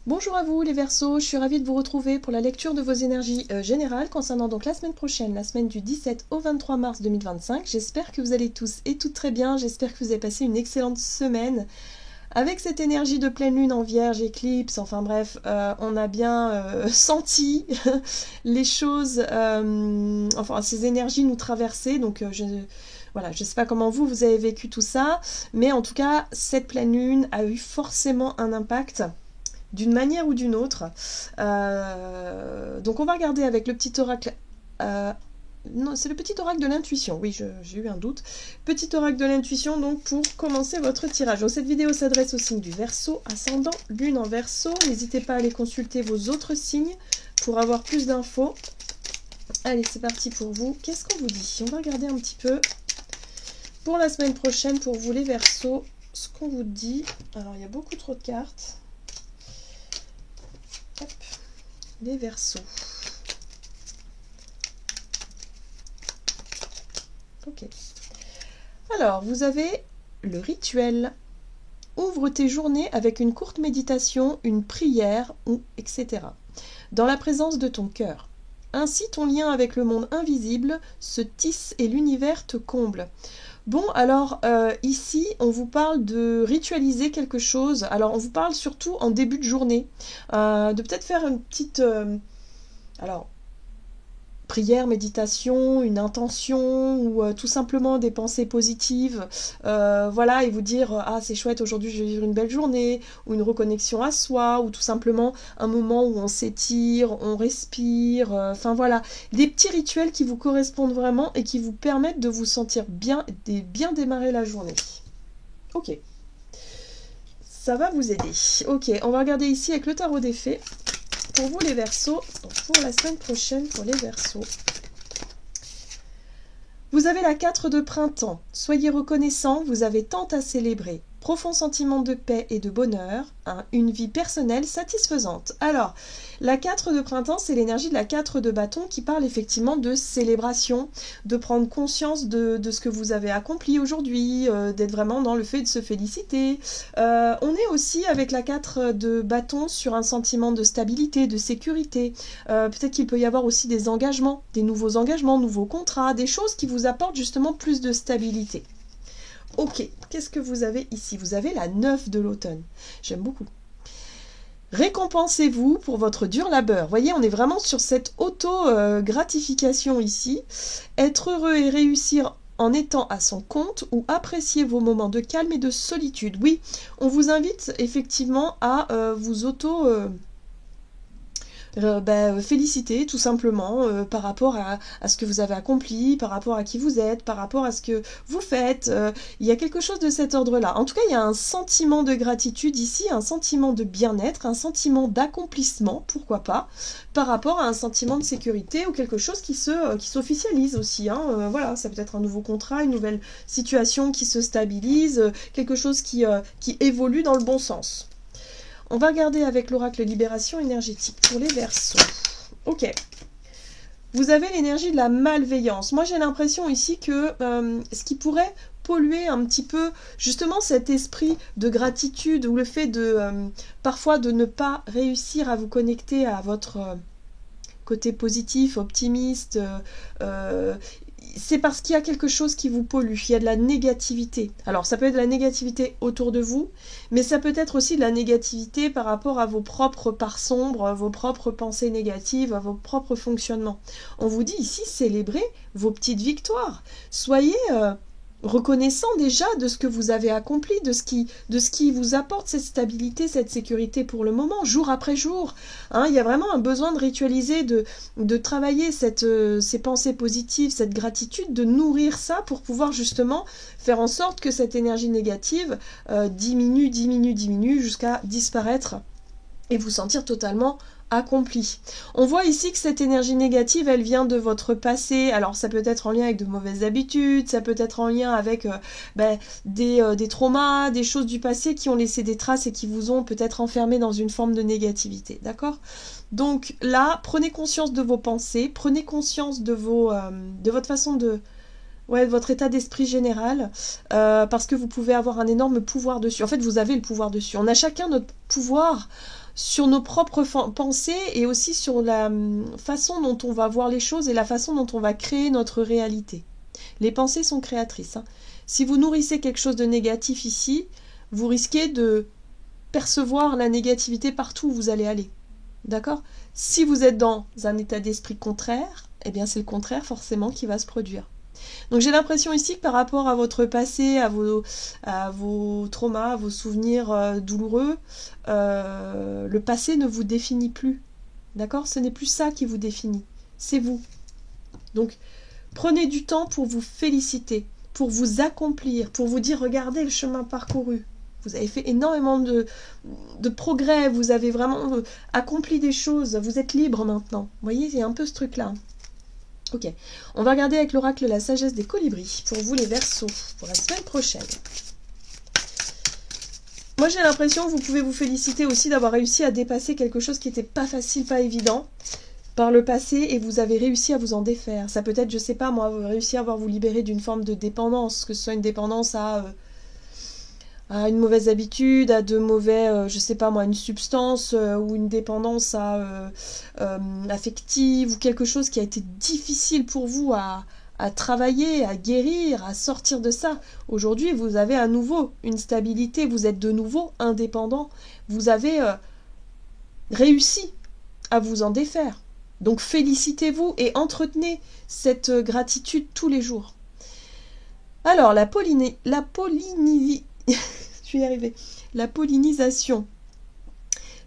Bonjour à vous les Verseaux, je suis ravie de vous retrouver pour la lecture de vos énergies générales concernant donc la semaine prochaine, la semaine du 17 au 23 mars 2025. J'espère que vous allez tous et toutes très bien, j'espère que vous avez passé une excellente semaine. Avec cette énergie de pleine lune en vierge, éclipse, enfin bref, on a bien senti les choses, enfin ces énergies nous traverser, donc voilà, je ne sais pas comment vous avez vécu tout ça, mais en tout cas, cette pleine lune a eu forcément un impact d'une manière ou d'une autre. Donc on va regarder avec le petit oracle. Non, c'est le petit oracle de l'intuition. Oui, j'ai eu un doute. Petit oracle de l'intuition, donc pour commencer votre tirage. Donc cette vidéo s'adresse au signe du Verseau, ascendant, lune en Verseau. N'hésitez pas à aller consulter vos autres signes pour avoir plus d'infos. Allez, c'est parti pour vous. Qu'est-ce qu'on vous dit? On va regarder un petit peu pour la semaine prochaine, pour vous les Verseaux, ce qu'on vous dit. Alors, il y a beaucoup trop de cartes. Hop, les Verseaux. Ok. Alors, vous avez le rituel. Ouvre tes journées avec une courte méditation, une prière, ou etc. Dans la présence de ton cœur. Ainsi, ton lien avec le monde invisible se tisse et l'univers te comble. Bon, alors ici, on vous parle de ritualiser quelque chose. Alors, on vous parle surtout en début de journée, de peut-être faire une petite, alors, prière, méditation, une intention, ou tout simplement des pensées positives, voilà, et vous dire ah c'est chouette, aujourd'hui je vais vivre une belle journée, ou une reconnexion à soi, ou tout simplement un moment où on s'étire, on respire, enfin voilà, des petits rituels qui vous correspondent vraiment et qui vous permettent de vous sentir bien et bien démarrer la journée. Ok, ça va vous aider. Ok, on va regarder ici avec le tarot des fées. Pour vous les Verseaux, pour la semaine prochaine pour les Verseaux. Vous avez la 4 de printemps. Soyez reconnaissants, vous avez tant à célébrer. Profond sentiment de paix et de bonheur, une vie personnelle satisfaisante. Alors, la 4 de printemps, c'est l'énergie de la 4 de bâton qui parle effectivement de célébration, de prendre conscience de ce que vous avez accompli aujourd'hui, d'être vraiment dans le fait de se féliciter. On est aussi avec la 4 de bâton sur un sentiment de stabilité, de sécurité. Peut-être qu'il peut y avoir aussi des engagements, des nouveaux engagements, nouveaux contrats, des choses qui vous apportent justement plus de stabilité. Ok, qu'est-ce que vous avez ici? Vous avez la 9 de l'automne. J'aime beaucoup. Récompensez-vous pour votre dur labeur. Voyez, on est vraiment sur cette auto-gratification ici. Être heureux et réussir en étant à son compte ou apprécier vos moments de calme et de solitude. Oui, on vous invite effectivement à vous féliciter tout simplement par rapport à ce que vous avez accompli, par rapport à qui vous êtes, par rapport à ce que vous faites. Il y a quelque chose de cet ordre-là. En tout cas, il y a un sentiment de gratitude ici, un sentiment de bien-être, un sentiment d'accomplissement, pourquoi pas, par rapport à un sentiment de sécurité ou quelque chose qui s'officialise aussi. Voilà, ça peut être un nouveau contrat, une nouvelle situation qui se stabilise, quelque chose qui évolue dans le bon sens. On va regarder avec l'oracle libération énergétique pour les Verseaux. Ok. Vous avez l'énergie de la malveillance. Moi, j'ai l'impression ici que ce qui pourrait polluer un petit peu justement cet esprit de gratitude ou le fait de parfois de ne pas réussir à vous connecter à votre côté positif, optimiste, c'est parce qu'il y a quelque chose qui vous pollue, il y a de la négativité. Alors ça peut être de la négativité autour de vous, mais ça peut être aussi de la négativité par rapport à vos propres parts sombres, vos propres pensées négatives, à vos propres fonctionnements. On vous dit ici, célébrez vos petites victoires. Soyez reconnaissant déjà de ce que vous avez accompli, de ce qui vous apporte cette stabilité, cette sécurité pour le moment, jour après jour. Il y a vraiment un besoin de ritualiser, de travailler ces pensées positives, cette gratitude, de nourrir ça pour pouvoir justement faire en sorte que cette énergie négative diminue jusqu'à disparaître et vous sentir totalement accompli. On voit ici que cette énergie négative, elle vient de votre passé. Alors ça peut être en lien avec de mauvaises habitudes, ça peut être en lien avec des traumas, des choses du passé qui ont laissé des traces et qui vous ont peut-être enfermé dans une forme de négativité, d'accord? Donc là, prenez conscience de vos pensées, prenez conscience de votre façon de votre état d'esprit général, parce que vous pouvez avoir un énorme pouvoir dessus. En fait, vous avez le pouvoir dessus. On a chacun notre pouvoir sur nos propres pensées et aussi sur la façon dont on va voir les choses et la façon dont on va créer notre réalité. Les pensées sont créatrices, hein. Si vous nourrissez quelque chose de négatif ici, vous risquez de percevoir la négativité partout où vous allez aller. D'accord? Si vous êtes dans un état d'esprit contraire, eh bien c'est le contraire forcément qui va se produire. Donc j'ai l'impression ici que par rapport à votre passé, à vos traumas, à vos souvenirs douloureux, le passé ne vous définit plus. D'accord? Ce n'est plus ça qui vous définit. C'est vous. Donc prenez du temps pour vous féliciter, pour vous accomplir, pour vous dire regardez le chemin parcouru. Vous avez fait énormément de progrès, vous avez vraiment accompli des choses, vous êtes libre maintenant. Vous voyez, il y a un peu ce truc-là. Ok, on va regarder avec l'oracle la sagesse des colibris pour vous les Verseaux pour la semaine prochaine. Moi j'ai l'impression que vous pouvez vous féliciter aussi d'avoir réussi à dépasser quelque chose qui n'était pas facile, pas évident par le passé et vous avez réussi à vous en défaire. Ça peut être, je sais pas moi, vous avez réussi à vous libérer d'une forme de dépendance, que ce soit une dépendance à une mauvaise habitude, à de mauvais, je sais pas moi, une substance ou une dépendance affective ou quelque chose qui a été difficile pour vous à travailler, à guérir, à sortir de ça. Aujourd'hui, vous avez à nouveau une stabilité, vous êtes de nouveau indépendant, vous avez réussi à vous en défaire. Donc félicitez-vous et entretenez cette gratitude tous les jours. Alors, la je vais y arriver. La pollinisation.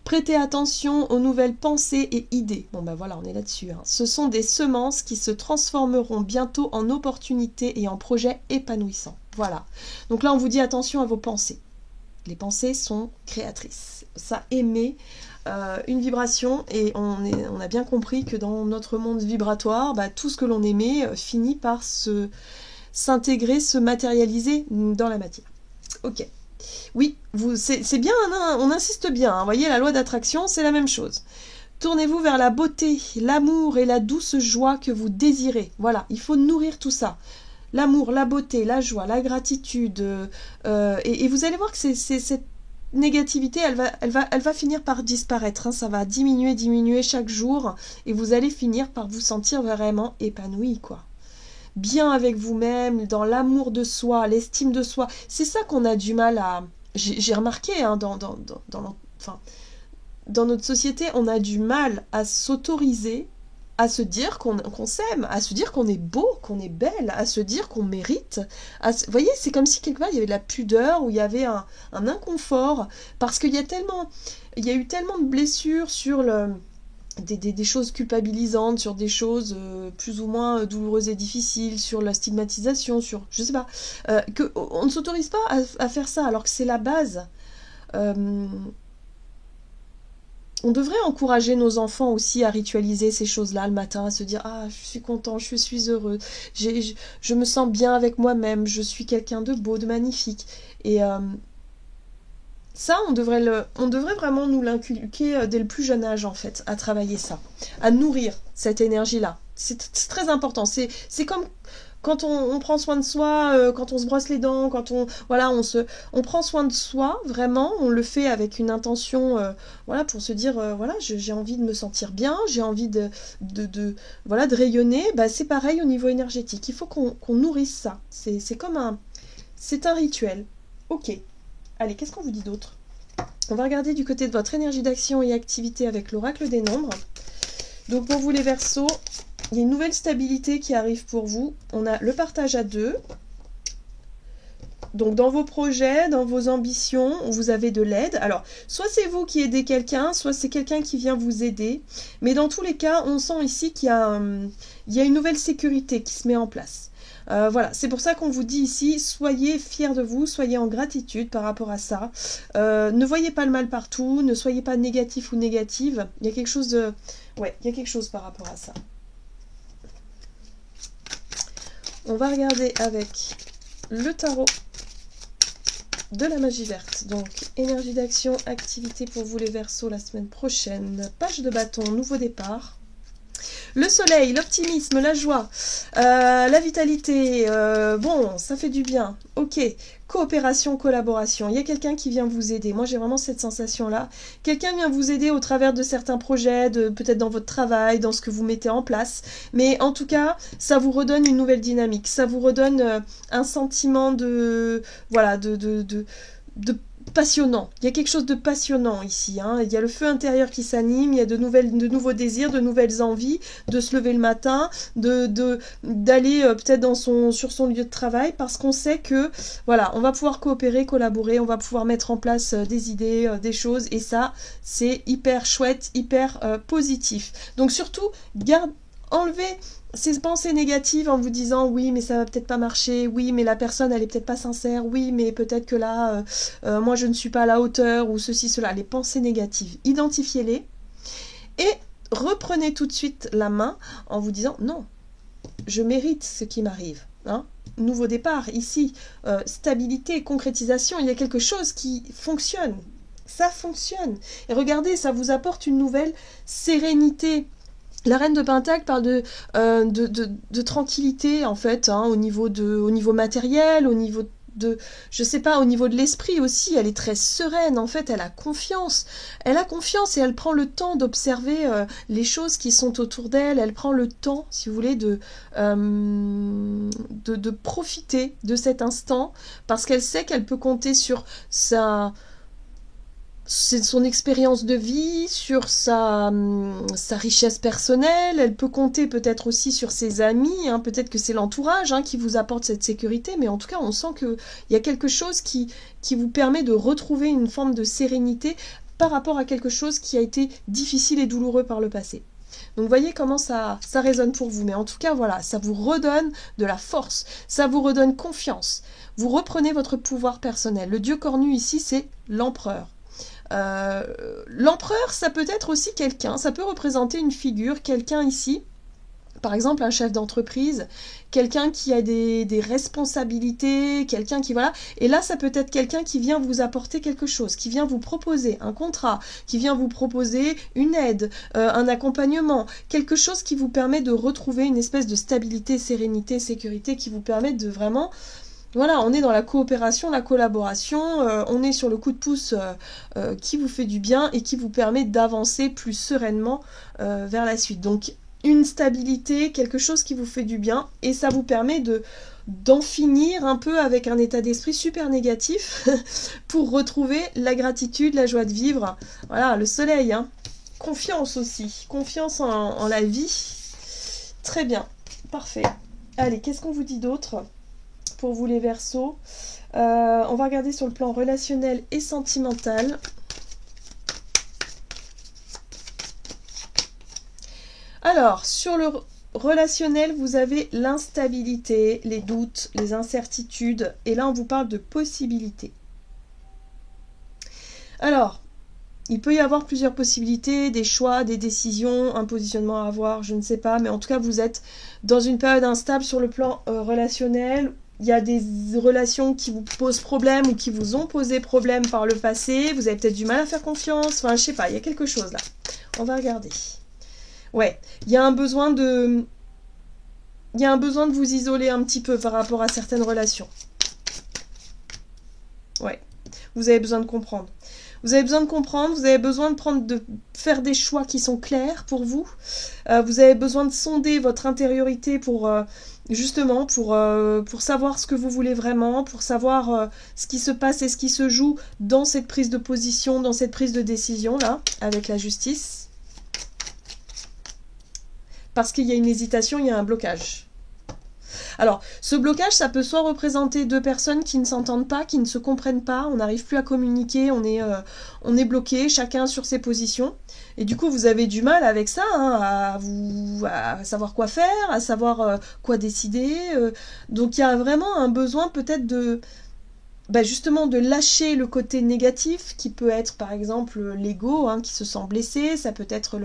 Prêtez attention aux nouvelles pensées et idées. Bon ben voilà, on est là-dessus, hein. Ce sont des semences qui se transformeront bientôt en opportunités et en projets épanouissants. Voilà. Donc là, on vous dit attention à vos pensées. Les pensées sont créatrices. Ça émet une vibration et on a bien compris que dans notre monde vibratoire, tout ce que l'on émet finit par s'intégrer, se matérialiser dans la matière. Ok. Oui, c'est bien, hein, on insiste bien. Hein, vous voyez, la loi d'attraction, c'est la même chose. Tournez-vous vers la beauté, l'amour et la douce joie que vous désirez. Voilà, il faut nourrir tout ça. L'amour, la beauté, la joie, la gratitude. Et vous allez voir que cette négativité, elle va finir par disparaître. Hein, ça va diminuer chaque jour. Et vous allez finir par vous sentir vraiment épanoui, quoi. Bien avec vous-même, dans l'amour de soi, l'estime de soi. C'est ça qu'on a du mal à... J'ai remarqué, hein, dans notre société, on a du mal à s'autoriser, à se dire qu'on s'aime, à se dire qu'on est beau, qu'on est belle, à se dire qu'on mérite. Vous voyez, c'est comme si quelque part, il y avait de la pudeur, ou il y avait un inconfort, parce qu'il y a eu tellement de blessures sur des choses culpabilisantes, sur des choses plus ou moins douloureuses et difficiles, sur la stigmatisation, sur, je sais pas, qu'on ne s'autorise pas à faire ça, alors que c'est la base. On devrait encourager nos enfants aussi à ritualiser ces choses-là le matin, à se dire « Ah, je suis content, je suis heureux, je me sens bien avec moi-même, je suis quelqu'un de beau, de magnifique. » Et ça, on devrait vraiment nous l'inculquer dès le plus jeune âge, en fait, à travailler ça, à nourrir cette énergie-là. C'est très important. C'est comme quand on prend soin de soi, quand on se brosse les dents, quand on prend soin de soi, vraiment, on le fait avec une intention, pour se dire, j'ai envie de me sentir bien, j'ai envie de rayonner. C'est pareil au niveau énergétique. Il faut qu'on nourrisse ça. C'est un rituel. Ok. Allez, qu'est-ce qu'on vous dit d'autre? On va regarder du côté de votre énergie d'action et activité avec l'oracle des nombres. Donc pour vous les Verseaux, il y a une nouvelle stabilité qui arrive pour vous. On a le partage à deux. Donc dans vos projets, dans vos ambitions, vous avez de l'aide. Alors, soit c'est vous qui aidez quelqu'un, soit c'est quelqu'un qui vient vous aider. Mais dans tous les cas, on sent ici qu'il y a une nouvelle sécurité qui se met en place. C'est pour ça qu'on vous dit ici, soyez fiers de vous, soyez en gratitude par rapport à ça. Ne voyez pas le mal partout, ne soyez pas négatif ou négative. Il y a quelque chose il y a quelque chose par rapport à ça. On va regarder avec le tarot de la magie verte. Donc, énergie d'action, activité pour vous les Verseaux la semaine prochaine. Page de bâton, nouveau départ. Le soleil, l'optimisme, la joie, la vitalité, bon, ça fait du bien. Ok, coopération, collaboration. Il y a quelqu'un qui vient vous aider. Moi, j'ai vraiment cette sensation-là. Quelqu'un vient vous aider au travers de certains projets, peut-être dans votre travail, dans ce que vous mettez en place. Mais en tout cas, ça vous redonne une nouvelle dynamique. Ça vous redonne un sentiment de... Voilà, de passionnant. Il y a quelque chose de passionnant ici. Hein. Il y a le feu intérieur qui s'anime, il y a de nouveaux désirs, de nouvelles envies, de se lever le matin, d'aller peut-être sur son lieu de travail, parce qu'on sait que voilà, on va pouvoir coopérer, collaborer, on va pouvoir mettre en place des idées, des choses, et ça, c'est hyper chouette, hyper positif. Donc surtout, enlevez ces pensées négatives en vous disant oui mais ça va peut-être pas marcher, oui mais la personne elle est peut-être pas sincère, oui mais peut-être que là moi je ne suis pas à la hauteur ou ceci, cela. Les pensées négatives, identifiez-les et reprenez tout de suite la main en vous disant non, je mérite ce qui m'arrive. Hein, nouveau départ ici, stabilité, concrétisation, il y a quelque chose qui fonctionne, ça fonctionne. Et regardez, ça vous apporte une nouvelle sérénité. La reine de Pentacle parle de tranquillité, en fait, hein, au niveau matériel, au niveau je sais pas, au niveau de l'esprit aussi, elle est très sereine, en fait, elle a confiance. Elle a confiance et elle prend le temps d'observer les choses qui sont autour d'elle, elle prend le temps, si vous voulez, de profiter de cet instant, parce qu'elle sait qu'elle peut compter sur c'est son expérience de vie, sur sa richesse personnelle, elle peut compter peut-être aussi sur ses amis, hein, peut-être que c'est l'entourage hein, qui vous apporte cette sécurité, mais en tout cas on sent qu'il y a quelque chose qui vous permet de retrouver une forme de sérénité par rapport à quelque chose qui a été difficile et douloureux par le passé. Donc voyez comment ça résonne pour vous, mais en tout cas voilà, ça vous redonne de la force, ça vous redonne confiance, vous reprenez votre pouvoir personnel. Le dieu cornu ici c'est l'empereur. L'empereur, ça peut être aussi quelqu'un, ça peut représenter une figure, quelqu'un ici, par exemple un chef d'entreprise, quelqu'un qui a des responsabilités, quelqu'un qui voilà, et là ça peut être quelqu'un qui vient vous apporter quelque chose, qui vient vous proposer un contrat, qui vient vous proposer une aide, un accompagnement, quelque chose qui vous permet de retrouver une espèce de stabilité, sérénité, sécurité, qui vous permet de vraiment... Voilà, on est dans la coopération, la collaboration, on est sur le coup de pouce qui vous fait du bien et qui vous permet d'avancer plus sereinement vers la suite. Donc une stabilité, quelque chose qui vous fait du bien et ça vous permet d'en finir un peu avec un état d'esprit super négatif pour retrouver la gratitude, la joie de vivre. Voilà, le soleil, hein. Confiance aussi, confiance en la vie. Très bien, parfait. Allez, qu'est-ce qu'on vous dit d'autre ? Pour vous les Verseaux, on va regarder sur le plan relationnel et sentimental. Alors, sur le relationnel, vous avez l'instabilité, les doutes, les incertitudes, et là on vous parle de possibilités. Alors, il peut y avoir plusieurs possibilités, des choix, des décisions, un positionnement à avoir, je ne sais pas, mais en tout cas vous êtes dans une période instable sur le plan relationnel. Il y a des relations qui vous posent problème ou qui vous ont posé problème par le passé. Vous avez peut-être du mal à faire confiance. Enfin, je sais pas, il y a quelque chose là. On va regarder. Ouais, il y a un besoin de vous isoler un petit peu par rapport à certaines relations. Ouais, vous avez besoin de comprendre. Vous avez besoin de comprendre, vous avez besoin de faire des choix qui sont clairs pour vous. Vous avez besoin de sonder votre intériorité pour savoir ce que vous voulez vraiment, pour savoir ce qui se passe et ce qui se joue dans cette prise de position, dans cette prise de décision là, avec la justice. Parce qu'il y a une hésitation, il y a un blocage. Alors, ce blocage, ça peut soit représenter deux personnes qui ne s'entendent pas, qui ne se comprennent pas, on n'arrive plus à communiquer, on est bloqué, chacun sur ses positions. Et du coup, vous avez du mal avec ça, hein, à savoir quoi faire, à savoir quoi décider. Donc, il y a vraiment un besoin peut-être justement de lâcher le côté négatif, qui peut être par exemple l'ego, hein, qui se sent blessé, ça peut être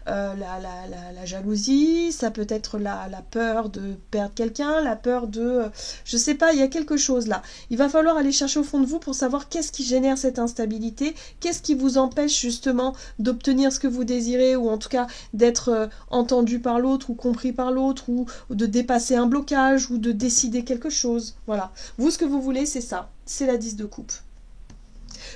la jalousie, ça peut être la peur de perdre quelqu'un, la peur de... je sais pas, il y a quelque chose là. Il va falloir aller chercher au fond de vous pour savoir qu'est-ce qui génère cette instabilité, qu'est-ce qui vous empêche justement d'obtenir ce que vous désirez, ou en tout cas d'être entendu par l'autre, ou compris par l'autre, ou de dépasser un blocage, ou de décider quelque chose. Voilà. Vous, ce que vous voulez, c'est ça. C'est la 10 de coupe.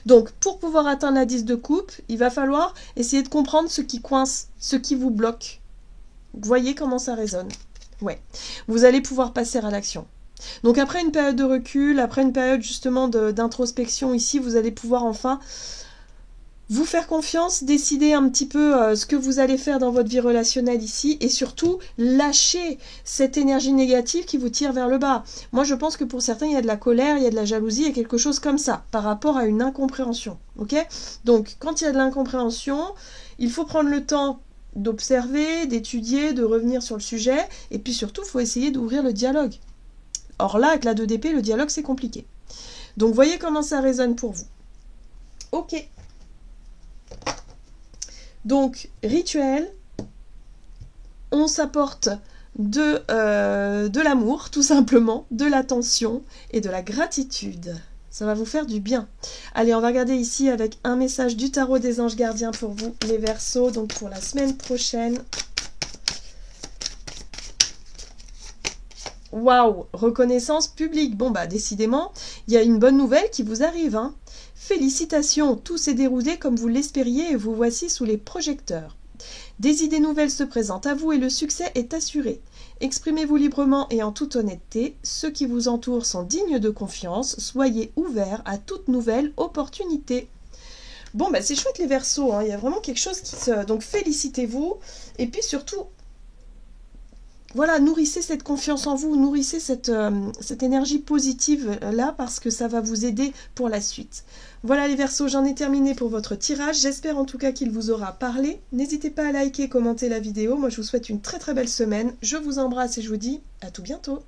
Donc, pour pouvoir atteindre la 10 de coupe, il va falloir essayer de comprendre ce qui coince, ce qui vous bloque. Vous voyez comment ça résonne. Ouais. Vous allez pouvoir passer à l'action. Donc, après une période de recul, après une période justement d'introspection ici, vous allez pouvoir enfin vous faire confiance, décider un petit peu ce que vous allez faire dans votre vie relationnelle ici, et surtout lâcher cette énergie négative qui vous tire vers le bas. Moi je pense que pour certains il y a de la colère, il y a de la jalousie, il y a quelque chose comme ça par rapport à une incompréhension. Ok ? Donc quand il y a de l'incompréhension, il faut prendre le temps d'observer, d'étudier, de revenir sur le sujet, et puis surtout il faut essayer d'ouvrir le dialogue. Or là avec la 2 d'épée, le dialogue c'est compliqué. Donc voyez comment ça résonne pour vous. Ok. Donc, rituel, on s'apporte de l'amour, tout simplement, de l'attention et de la gratitude. Ça va vous faire du bien. Allez, on va regarder ici avec un message du tarot des anges gardiens pour vous, les Verseaux, donc pour la semaine prochaine. Waouh, reconnaissance publique. Bon, bah, décidément, il y a une bonne nouvelle qui vous arrive, hein. Félicitations, tout s'est déroulé comme vous l'espériez et vous voici sous les projecteurs. Des idées nouvelles se présentent à vous et le succès est assuré. Exprimez-vous librement et en toute honnêteté, ceux qui vous entourent sont dignes de confiance, soyez ouverts à toute nouvelle opportunité. Bon, bah c'est chouette les Verseaux, hein. Il y a vraiment quelque chose qui se... Donc félicitez-vous et puis surtout... Voilà, nourrissez cette confiance en vous, nourrissez cette énergie positive là parce que ça va vous aider pour la suite. Voilà les Verseaux, j'en ai terminé pour votre tirage. J'espère en tout cas qu'il vous aura parlé. N'hésitez pas à liker, commenter la vidéo. Moi je vous souhaite une très très belle semaine. Je vous embrasse et je vous dis à tout bientôt.